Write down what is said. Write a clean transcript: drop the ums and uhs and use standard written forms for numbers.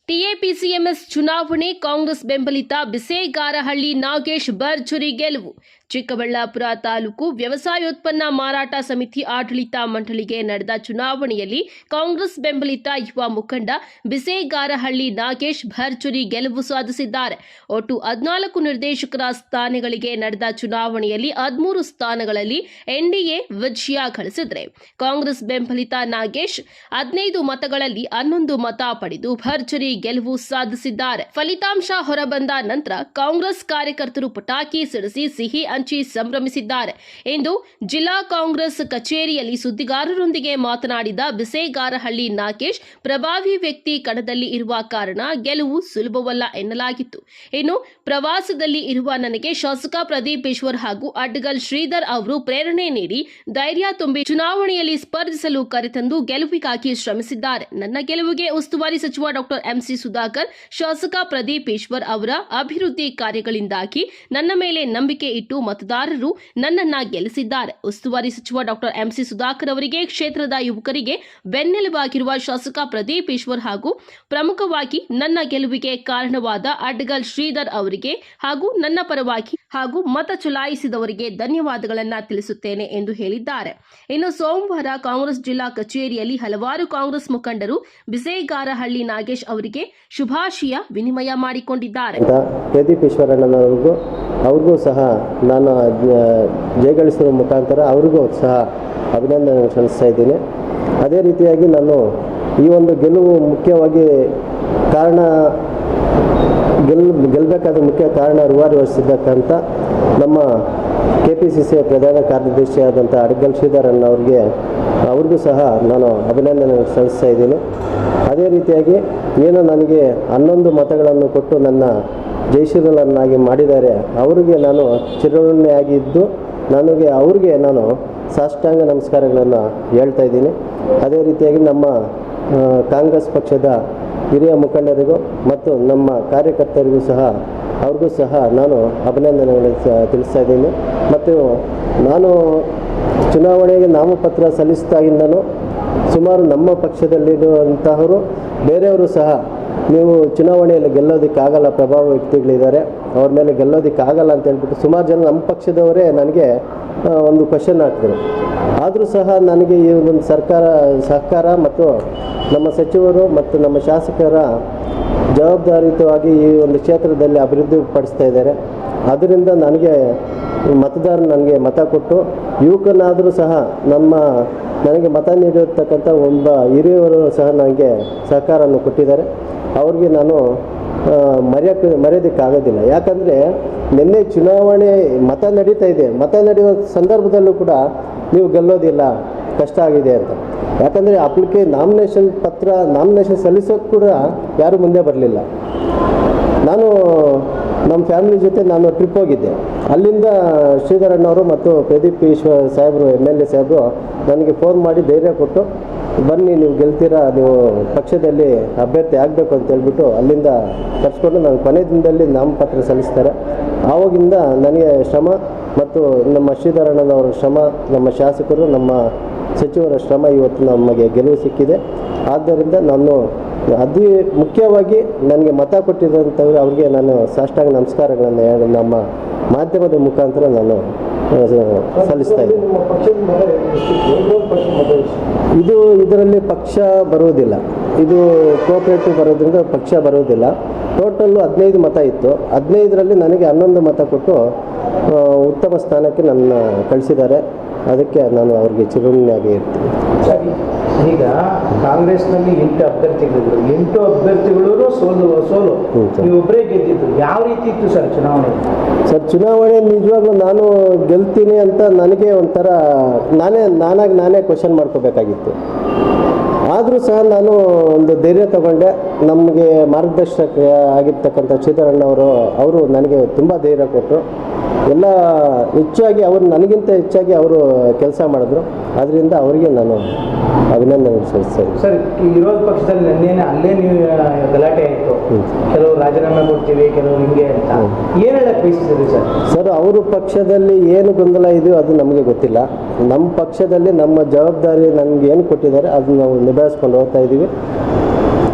TAPCMS ಚುನಾವಣೆ ಕಾಂಗ್ರೆಸ್ ಬೆಂಬಲಿತ ಬಿಸೇಗಾರಹಳ್ಳಿ ನಾಗೇಶ್ ಭರ್ಜರಿ ಗೆಲುವು. ಚಿಕ್ಕಬಳ್ಳಾಪುರ ತಾಲೂಕು ವ್ಯವಸಾಯೋತ್ಪನ್ನ ಮಾರಾಟ ಸಮಿತಿ ಆಡಳಿತ ಮಂಡಳಿಗೆ ನಡೆದ ಚುನಾವಣೆಯಲ್ಲಿ ಕಾಂಗ್ರೆಸ್ ಬೆಂಬಲಿತ ಯುವ ಮುಖಂಡ ಬಿಸೇಗಾರಹಳ್ಳಿ ನಾಗೇಶ್ ಭರ್ಜರಿ ಗೆಲುವು ಸಾಧಿಸಿದ್ದಾರೆ. ಒಟ್ಟು 14 ನಿರ್ದೇಶಕರ ಸ್ಥಾನಗಳಿಗೆ ನಡೆದ ಚುನಾವಣೆಯಲ್ಲಿ 13 ಸ್ಥಾನಗಳಲ್ಲಿ ಎನ್ಡಿಎ ವಿಜಯ ಗಳಿಸಿದರೆ ಕಾಂಗ್ರೆಸ್ ಬೆಂಬಲಿತ ನಾಗೇಶ್ 15 ಮತಗಳಲ್ಲಿ 11 ಮತ ಪಡೆದು ಭರ್ಜರಿ ಗೆಲುವು ಸಾಧಿಸಿದ್ದಾರೆ. ಫಲಿತಾಂಶ ಹೊರಬಂದ ನಂತರ ಕಾಂಗ್ರೆಸ್ ಕಾರ್ಯಕರ್ತರು ಪಟಾಕಿ ಸಿಡಿಸಿ ಸಿಹಿ ಹಂಚಿ ಸಂಭ್ರಮಿಸಿದ್ದಾರೆ. ಇಂದು ಜಿಲ್ಲಾ ಕಾಂಗ್ರೆಸ್ ಕಚೇರಿಯಲ್ಲಿ ಸುದ್ದಿಗಾರರೊಂದಿಗೆ ಮಾತನಾಡಿದ ಬಿಸೇಗಾರಹಳ್ಳಿ ನಾಗೇಶ್, ಪ್ರಭಾವಿ ವ್ಯಕ್ತಿ ಕಣದಲ್ಲಿ ಇರುವ ಕಾರಣ ಗೆಲುವು ಸುಲಭವಲ್ಲ ಎನ್ನಲಾಗಿತ್ತು. ಇನ್ನು ಪ್ರವಾಸದಲ್ಲಿ ಇರುವ ನನಗೆ ಶಾಸಕ ಪ್ರದೀಪ್ ಈಶ್ವರ್ ಹಾಗೂ ಅಡ್ಗಲ್ ಶ್ರೀಧರ್ ಅವರು ಪ್ರೇರಣೆ ನೀಡಿ ಧೈರ್ಯ ತುಂಬಿ ಚುನಾವಣೆಯಲ್ಲಿ ಸ್ಪರ್ಧಿಸಲು ಕರೆತಂದು ಗೆಲುವಿಗಾಗಿ ಶ್ರಮಿಸಿದ್ದಾರೆ. ನನ್ನ ಗೆಲುವಿಗೆ ಉಸ್ತುವಾರಿ ಸಚಿವ ಡಾಕ್ಟರ್ ಎಂಸಿ ಸುಧಾಕರ್, ಶಾಸಕ ಪ್ರದೀಪ್ ಈಶ್ವರ್ ಅವರ ಅಭಿವೃದ್ಧಿ ಕಾರ್ಯಗಳಿಂದಾಗಿ ನನ್ನ ಮೇಲೆ ನಂಬಿಕೆ ಇಟ್ಟು ಮತದಾರರು ನನ್ನನ್ನ ಗೆಲ್ಲಿಸಿದ್ದಾರೆ. ಉಸ್ತುವಾರಿ ಸಚಿವ ಡಾಕ್ಟರ್ ಎಂಸಿ ಸುಧಾಕರ್ ಅವರಿಗೆ, ಕ್ಷೇತ್ರದ ಯುವಕರಿಗೆ ಬೆನ್ನೆಲುಬಾಗಿರುವ ಶಾಸಕ ಪ್ರದೀಪ್ ಈಶ್ವರ್ ಹಾಗೂ ಪ್ರಮುಖವಾಗಿ ನನ್ನ ಗೆಲುವಿಗೆ ಕಾರಣವಾದ ಅಡ್ಗಲ್ ಶ್ರೀಧರ್ ಅವರಿಗೆ ಹಾಗೂ ನನ್ನ ಪರವಾಗಿ ಹಾಗೂ ಮತ ಚಲಾಯಿಸಿದವರಿಗೆ ಧನ್ಯವಾದಗಳನ್ನು ತಿಳಿಸುತ್ತೇನೆ ಎಂದು ಹೇಳಿದ್ದಾರೆ. ಇನ್ನು ಸೋಮವಾರ ಕಾಂಗ್ರೆಸ್ ಜಿಲ್ಲಾ ಕಚೇರಿಯಲ್ಲಿ ಹಲವಾರು ಕಾಂಗ್ರೆಸ್ ಮುಖಂಡರು ಬಿಸೇಗಾರಹಳ್ಳಿ ನಾಗೇಶ್ ಅವರಿಗೆ ಶುಭಾಶಯ ವಿನಿಮಯ ಮಾಡಿಕೊಂಡಿದ್ದಾರೆ. ಪ್ರದೀಪ್ ಈಶ್ವರಣ್ಣನವರಿಗೂ ಅವ್ರಿಗೂ ಸಹ ನಾನು ಜಯಗಳಿಸುವ ಮುಖಾಂತರ ಅವ್ರಿಗೂ ಸಹ ಅಭಿನಂದನೆ ಸಲ್ಲಿಸ್ತಾ ಇದ್ದೀನಿ. ಅದೇ ರೀತಿಯಾಗಿ ನಾನು ಈ ಒಂದು ಗೆಲುವು ಮುಖ್ಯವಾಗಿ ಕಾರಣ ಗೆಲ್ಲಬೇಕಾದ ಮುಖ್ಯ ಕಾರಣ ರೂವಾರಿ ವಹಿಸಿದ್ದಕ್ಕಂಥ ನಮ್ಮ ಕೆಪಿಸಿಸಿ ಪ್ರಧಾನ ಕಾರ್ಯದರ್ಶಿಯಾದಂಥ ಅಡ್ಗಲ್ ಶ್ರೀಧರ್ ಅವ್ರಿಗೂ ಸಹ ನಾನು ಅಭಿನಂದನೆ ಸಲ್ಲಿಸ್ತಾ ಇದ್ದೀನಿ. ಅದೇ ರೀತಿಯಾಗಿ ಏನು ನನಗೆ 11 ಮತಗಳನ್ನು ಕೊಟ್ಟು ನನ್ನ ಜಯಶೀಲನನ್ನಾಗಿ ಮಾಡಿದ್ದಾರೆ, ಅವರಿಗೆ ನಾನು ಚಿರಋಣಿಯಾಗಿದ್ದು ಅವ್ರಿಗೆ ನಾನು ಸಾಷ್ಟಾಂಗ ನಮಸ್ಕಾರಗಳನ್ನು ಹೇಳ್ತಾ ಇದ್ದೀನಿ. ಅದೇ ರೀತಿಯಾಗಿ ನಮ್ಮ ಕಾಂಗ್ರೆಸ್ ಪಕ್ಷದ ಹಿರಿಯ ಮುಖಂಡರಿಗೂ ಮತ್ತು ನಮ್ಮ ಕಾರ್ಯಕರ್ತರಿಗೂ ಸಹ ಅವ್ರಿಗೂ ಸಹ ನಾನು ಅಭಿನಂದನೆಗಳನ್ನು ತಿಳಿಸ್ತಾ ಇದ್ದೀನಿ. ಮತ್ತು ನಾನು ಚುನಾವಣೆಗೆ ನಾಮಪತ್ರ ಸಲ್ಲಿಸಿದಾಗಿಂದಲೂ ಸುಮಾರು ನಮ್ಮ ಪಕ್ಷದಲ್ಲಿರುವಂತಹವರು ಬೇರೆಯವರು ಸಹ ನೀವು ಚುನಾವಣೆಯಲ್ಲಿ ಗೆಲ್ಲೋದಕ್ಕಾಗಲ್ಲ, ಪ್ರಭಾವ ವ್ಯಕ್ತಿಗಳಿದ್ದಾರೆ, ಅವ್ರ ಮೇಲೆ ಗೆಲ್ಲೋದಕ್ಕಾಗಲ್ಲ ಅಂತ ಹೇಳ್ಬಿಟ್ಟು ಸುಮಾರು ಜನ ನಮ್ಮ ಪಕ್ಷದವರೇ ನನಗೆ ಒಂದು ಕ್ವಶನ್ ಹಾಕಿದ್ರು. ಆದರೂ ಸಹ ನನಗೆ ಈ ಒಂದು ಸಹಕಾರ ಮತ್ತು ನಮ್ಮ ಸಚಿವರು ಮತ್ತು ನಮ್ಮ ಶಾಸಕರ ಜವಾಬ್ದಾರಿಯುತವಾಗಿ ಈ ಒಂದು ಕ್ಷೇತ್ರದಲ್ಲಿ ಅಭಿವೃದ್ಧಿ ಪಡಿಸ್ತಾ ಇದ್ದಾರೆ. ಅದರಿಂದ ನನಗೆ ಮತ ಕೊಟ್ಟು ಯುವಕನಾದರೂ ಸಹ ನನಗೆ ಮತ ನೀಡಿರ್ತಕ್ಕಂಥ ಒಬ್ಬ ಹಿರಿಯವರು ಸಹ ನನಗೆ ಸಹಕಾರವನ್ನು ಕೊಟ್ಟಿದ್ದಾರೆ. ಅವ್ರಿಗೆ ನಾನು ಮರೆಯೋದಕ್ಕಾಗೋದಿಲ್ಲ. ಯಾಕಂದರೆ ನಿನ್ನೆ ಚುನಾವಣೆ ಮತ ನಡೀತಾ ಇದೆ, ಮತ ನಡೆಯುವ ಸಂದರ್ಭದಲ್ಲೂ ಕೂಡ ನೀವು ಗೆಲ್ಲೋದಿಲ್ಲ, ಕಷ್ಟ ಆಗಿದೆ ಅಂತ. ಯಾಕಂದರೆ ನಾಮಿನೇಷನ್ ಸಲ್ಲಿಸೋಕ್ಕೆ ಕೂಡ ಯಾರೂ ಮುಂದೆ ಬರಲಿಲ್ಲ. ನಾನು ನಮ್ಮ ಫ್ಯಾಮಿಲಿ ಜೊತೆ ಟ್ರಿಪ್ ಹೋಗಿದ್ದೆ. ಅಲ್ಲಿಂದ ಶ್ರೀಧರಣ್ಣವರು ಮತ್ತು ಪ್ರದೀಪ್ ಈಶ್ವರ್ ಸಾಹೇಬರು MLA ಸಾಹೇಬರು ನನಗೆ ಫೋನ್ ಮಾಡಿ ಧೈರ್ಯ ಕೊಟ್ಟು, ಬನ್ನಿ ನೀವು ಗೆಲ್ತೀರಾ, ನೀವು ಪಕ್ಷದಲ್ಲಿ ಅಭ್ಯರ್ಥಿ ಆಗಬೇಕು ಅಂತ ಹೇಳ್ಬಿಟ್ಟು ಅಲ್ಲಿಂದ ಕರ್ಸ್ಕೊಂಡು ನಾನು ಕೊನೆ ದಿನದಲ್ಲಿ ನಾಮಪತ್ರ ಸಲ್ಲಿಸ್ತಾರೆ. ಆವಾಗಿಂದ ನನಗೆ ಶ್ರಮ ಮತ್ತು ನಮ್ಮ ಶ್ರೀಧರಣ್ಣನವರ ಶ್ರಮ, ನಮ್ಮ ಶಾಸಕರು, ನಮ್ಮ ಸಚಿವರ ಶ್ರಮ ಇವತ್ತು ನಮಗೆ ಗೆಲುವು ಸಿಕ್ಕಿದೆ. ಆದ್ದರಿಂದ ನಾನು ಅತಿ ಮುಖ್ಯವಾಗಿ ನನಗೆ ಮತ ಕೊಟ್ಟಿದ್ದಂಥವ್ರು ಅವ್ರಿಗೆ ನಾನು ಸಾಷ್ಟಾಂಗ ನಮಸ್ಕಾರಗಳನ್ನು ಹೇಳಿ ನಮ್ಮ ಮಾಧ್ಯಮದ ಮುಖಾಂತರ ನಾನು ಸಲ್ಲಿಸ್ತಾ ಇದ್ದೀನಿ. ಇದರಲ್ಲಿ ಪಕ್ಷ ಬರುವುದಿಲ್ಲ, ಇದು ಕೋಆಪರೇಟಿವ್ ಬರೋದ್ರಿಂದ ಪಕ್ಷ ಬರುವುದಿಲ್ಲ. ಟೋಟಲ್ಲು 15 ಮತ ಇತ್ತು. 15ರಲ್ಲಿ ನನಗೆ 11 ಮತ ಕೊಟ್ಟು ಉತ್ತಮ ಸ್ಥಾನಕ್ಕೆ ನನ್ನ ಕಳಿಸಿದ್ದಾರೆ. ಅದಕ್ಕೆ ನಾನು ಅವ್ರಿಗೆ ಚಿರಋಣಿಯಾಗಿ ಇರ್ತೀನಿ. ಈಗ ಕಾಂಗ್ರೆಸ್ನಲ್ಲಿ 8 ಅಭ್ಯರ್ಥಿಗಳಿದ್ರು, 8 ಅಭ್ಯರ್ಥಿಗಳು ಸೋಲು ನೀವೊಬ್ಬರೇ ಗೆದ್ದಿದ್ದು. ಯಾವ ರೀತಿ ಇತ್ತು ಸರ್ ಚುನಾವಣೆ? ಚುನಾವಣೆ ನಿಜವಾಗ್ಲೂ ನಾನು ಗೆಲ್ತೀನಿ ಅಂತ ನನಗೆ ಒಂಥರ ನಾನೇ ಕ್ವಶನ್ ಮಾಡ್ಕೋಬೇಕಾಗಿತ್ತು. ಆದರೂ ಸಹ ನಾನು ಒಂದು ಧೈರ್ಯ ತಗೊಂಡೆ. ನಮಗೆ ಮಾರ್ಗದರ್ಶಕ ಆಗಿರ್ತಕ್ಕಂಥ ಶ್ರೀಧರಣ್ಣವರು ನನಗೆ ತುಂಬ ಧೈರ್ಯ ಕೊಟ್ಟರು. ಎಲ್ಲ ಹೆಚ್ಚಾಗಿ ನನಗಿಂತ ಹೆಚ್ಚಾಗಿ ಅವರು ಕೆಲಸ ಮಾಡಿದ್ರು. ಅದರಿಂದ ಅವರಿಗೆ ನಾನು ಅಭಿನಂದನೆ ಸಲ್ಲಿಸ್ತೇನೆ. ಸರ್, ವಿರೋಧ ಪಕ್ಷದಲ್ಲಿ ಅಲ್ಲೇ ನೀವು ಗಲಾಟೆ ಆಯಿತು, ಕೆಲವರು ರಾಜೀನಾಮೆ ಕೊಡ್ತೀವಿ, ಕೆಲವರು ಹಿಂಗೆ ಅಂತ ಏನು ಹೇಳಕ್ಕೆ ಬಯಸ್ತಿದ್ದೀರಿ ಸರ್? ಸರ್, ಅವ್ರ ಪಕ್ಷದಲ್ಲಿ ಏನು ಗೊಂದಲ ಇದೆಯೋ ಅದು ನಮಗೆ ಗೊತ್ತಿಲ್ಲ. ನಮ್ಮ ಪಕ್ಷದಲ್ಲಿ ನಮ್ಮ ಜವಾಬ್ದಾರಿ ನಮ್ಗೆ ಏನು ಕೊಟ್ಟಿದ್ದಾರೆ ಅದನ್ನು ನಾವು ನಿಭಾಯಿಸ್ಕೊಂಡು ಹೋಗ್ತಾ ಇದ್ದೀವಿ.